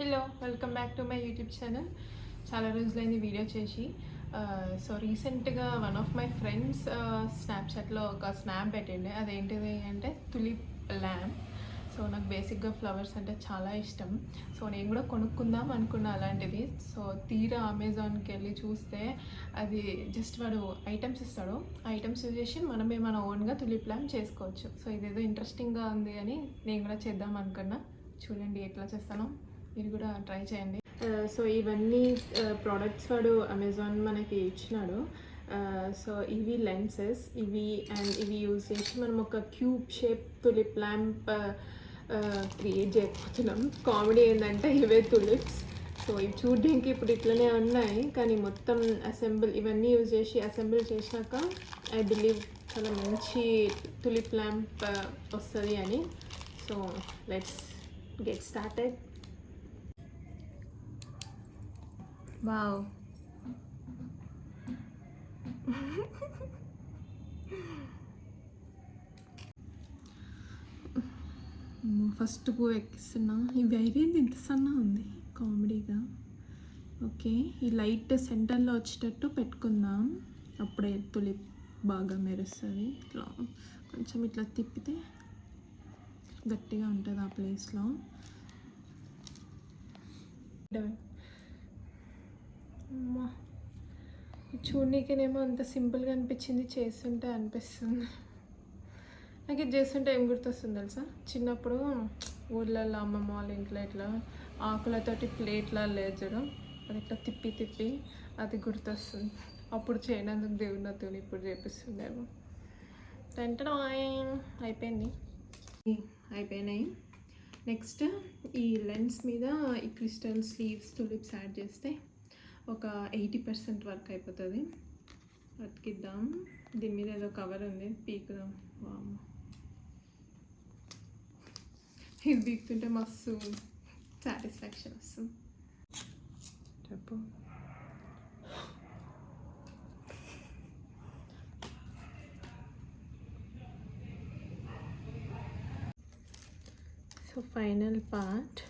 Hello welcome back to my YouTube channel. చాలా రోజులైంది video చేసి. సో రీసెంట్గా వన్ ఆఫ్ మై ఫ్రెండ్స్ స్నాప్చాట్లో ఒక స్నాప్ పెట్టిండే. అదేంటిది అంటే తులిప్ ల్యాంప్. సో నాకు బేసిక్గా ఫ్లవర్స్ అంటే చాలా ఇష్టం. సో నేను కూడా కొనుక్కుందాం అనుకున్నా అలాంటిది. సో తీరా అమెజాన్కి వెళ్ళి చూస్తే అది జస్ట్ వాడు ఐటమ్స్ ఇస్తాడు. ఆ ఐటమ్స్ యూజ్ చేసి మనమే మన ఓన్గా తులిప్ ల్యాంప్ చేసుకోవచ్చు. సో ఇదేదో ఇంట్రెస్టింగ్గా ఉంది అని నేను కూడా చేద్దాం అనుకున్నా. చూడండి ఎట్లా చేస్తానో, మీరు కూడా ట్రై చేయండి. సో ఇవన్నీ ప్రోడక్ట్స్ వాడు అమెజాన్ మనకి ఇచ్చినాడు. సో ఇవి లెన్సెస్, ఇవి యూజ్ చేసి మనం ఒక cube shape tulip lamp create చేయకపోతున్నాం. కామెడీ ఏంటంటే ఇవే తులిప్స్. సో ఇవి చూడ్డానికి ఇప్పుడు ఇట్లనే ఉన్నాయి, కానీ మొత్తం ఇవన్నీ యూజ్ చేసి అసెంబుల్ చేసినాక ఐ బిలీవ్ చాలా మంచి తులిప్ ల్యాంప్ వస్తుంది అని. So let's get started. Wow. First పువ్వు ఎక్కిస్తున్నా. ఈ వైరేంది ఇంత సన్న ఉంది, కామెడీగా. ఓకే, ఈ లైట్ సెంటర్లో వచ్చేటట్టు పెట్టుకుందాం, అప్పుడే తులిప్ బాగా మెరుస్తుంది. ఇట్లా కొంచెం ఇట్లా తిప్పితే గట్టిగా ఉంటుంది ఆ ప్లేస్లో. చూడనీకేనేమో అంత సింపుల్గా అనిపించింది, చేస్తుంటే అనిపిస్తుంది. నాకు ఇది చేస్తుంటే ఏం గుర్తొస్తుంది తెలుసా, చిన్నప్పుడు ఊళ్ళల్లో అమ్మమ్మ వాళ్ళ ఇంట్లో ఇట్లా ఆకులతోటి ప్లేట్లా లేచడం, అది ఇట్లా తిప్పి తిప్పి అది గుర్తొస్తుంది. అప్పుడు చేయనందుకు దేవుడితో ఇప్పుడు చేపిస్తుండేమో. అయిపోయింది, అయిపోయినాయి. నెక్స్ట్ ఈ లెన్స్ మీద ఈ క్రిస్టల్ స్లీవ్స్ తులిప్స్ యాడ్ చేస్తే ఒక 80% వర్క్ అయిపోతుంది. అతికిద్దాం. దీని మీద ఏదో కవర్ ఉంది, పీకుదాం. ఇది పీకుతుంటే మస్తు సాటిస్ఫాక్షన్ వస్తుంది. చెప్పు. So final part.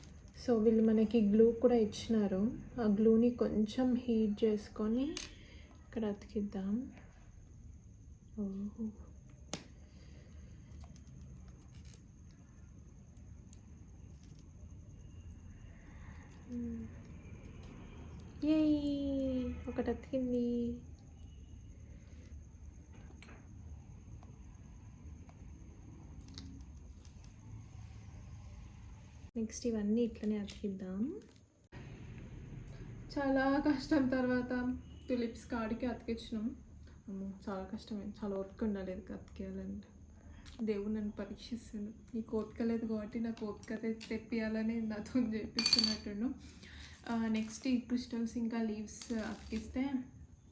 సో వీళ్ళు మనకి గ్లూ కూడా ఇచ్చినారు. ఆ గ్లూని కొంచెం హీట్ చేసుకొని ఇక్కడ అతికిద్దాం. ఏ ఒకటి అతికింది. నెక్స్ట్ ఇవన్నీ ఇట్లనే అతికిద్దాం. చాలా కష్టం తర్వాత తులిప్స్ కాడికి అతికించినాం. చాలా కష్టమే, చాలా ఓపిక ఉండాలి అతికేయాలంటే. దేవుడు నన్ను పరీక్షిస్తాడు. నీకు ఓపిక లేదు కాబట్టి నాకు ఓపిక తెప్పియాలని నాతో చేపిస్తున్నట్టు. నెక్స్ట్ ఈ క్రిస్టల్స్ ఇంకా లీవ్స్ అతికిస్తే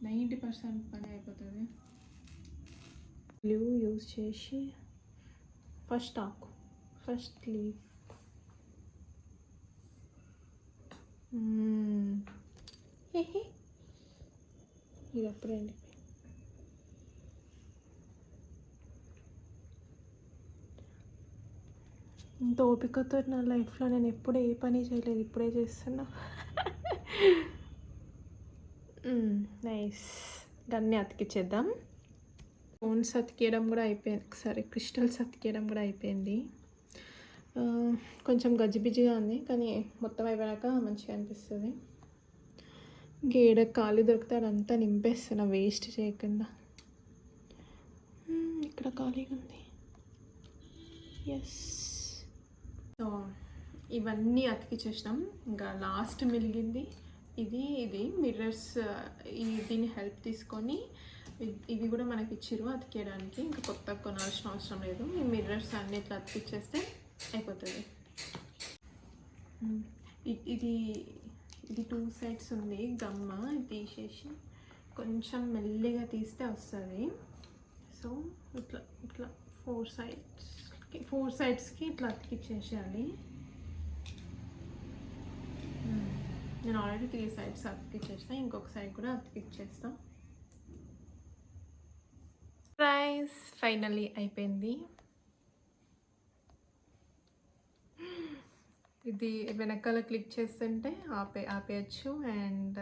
90% పని అయిపోతుంది. గ్లూ యూజ్ చేసి ఫస్ట్ ఆకు, ఫస్ట్ లీవ్. ఇది అప్పుడండి. ఇంత ఓపికతో నా లైఫ్లో నేను ఎప్పుడూ ఏ పని చేయలేదు, ఇప్పుడే చేస్తున్నా. నైస్. దాన్ని అతికిచ్చేద్దాం. స్టోన్స్ అతికేయడం కూడా అయిపోయింది, సరే క్రిస్టల్స్ అతికేయడం కూడా అయిపోయింది. కొంచెం గజిబిజిగా ఉంది, కానీ మొత్తం అయిపోయాక మంచిగా అనిపిస్తుంది. గేడ ఖాళీ దొరికితే అదంతా నింపేస్తున్నా వేస్ట్ చేయకుండా. ఇక్కడ ఖాళీగా ఉంది. ఎస్. సో ఇవన్నీ అతికిచ్చేసినాం. ఇంకా లాస్ట్ మిగిలింది ఇది మిర్రర్స్. దీని హెల్ప్ తీసుకొని ఇవి కూడా మనకి ఇచ్చిర్రు అతికేయడానికి. ఇంకా కొత్తగా కొనాల్సిన అవసరం లేదు. ఈ మిర్రర్స్ అన్ని ఇట్లా అతికిచ్చేస్తే అయిపోతుంది. ఇది 2 సైడ్స్ ఉంది గమ్మ, తీసేసి కొంచెం మెల్లిగా తీస్తే వస్తుంది. సో ఇట్లా ఇట్లా 4 సైడ్స్కి ఇట్లా అతికిచ్చేసేయాలి. నేను ఆల్రెడీ 3 సైడ్స్ అతికిచ్చేస్తాను, ఇంకొక సైడ్ కూడా అతికిచ్చేస్తాను. ప్రైస్ ఫైనల్లీ అయిపోయింది. ఇది వెనకాల క్లిక్ చేస్తుంటే ఆపేయచ్చు అండ్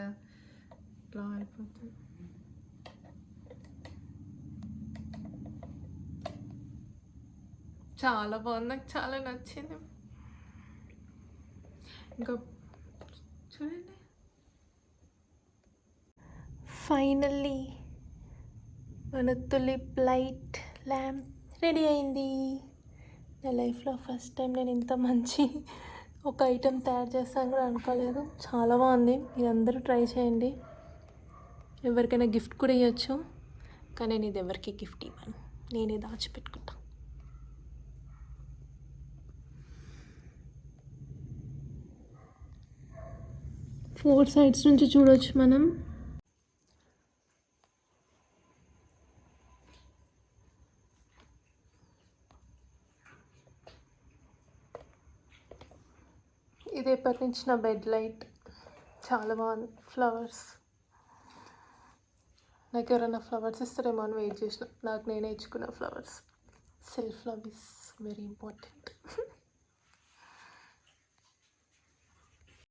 ఇట్లా అయిపోతుంది. చాలా బాగుంది, నాకు చాలా నచ్చింది. ఇంకా చూడండి, ఫైనల్లీ మన తులిప్ లైట్ ల్యాంప్ రెడీ అయింది. నా లైఫ్లో ఫస్ట్ టైం నేను ఇంత మంచి ఒక ఐటెం తయారు చేస్తాను కూడా అనుకోలేదు. చాలా బాగుంది, మీరు అందరూ ట్రై చేయండి. ఎవరికైనా గిఫ్ట్ కూడా ఇవ్వచ్చు, కానీ నేను ఇది ఎవరికి గిఫ్ట్ ఇవ్వను, నేనే దాచిపెట్టుకుంటా. ఫోర్ సైడ్స్ నుంచి చూడవచ్చు మనం. ఇది ఎప్పటి నుంచి నా బెడ్ లైట్, చాలా బాగుంది. ఫ్లవర్స్, నాకు ఎవరైనా ఫ్లవర్స్ ఇస్తారేమో అని వెయిట్ చేసిన, నాకు నేనే ఇచ్చుకున్న flowers. Self love is very important.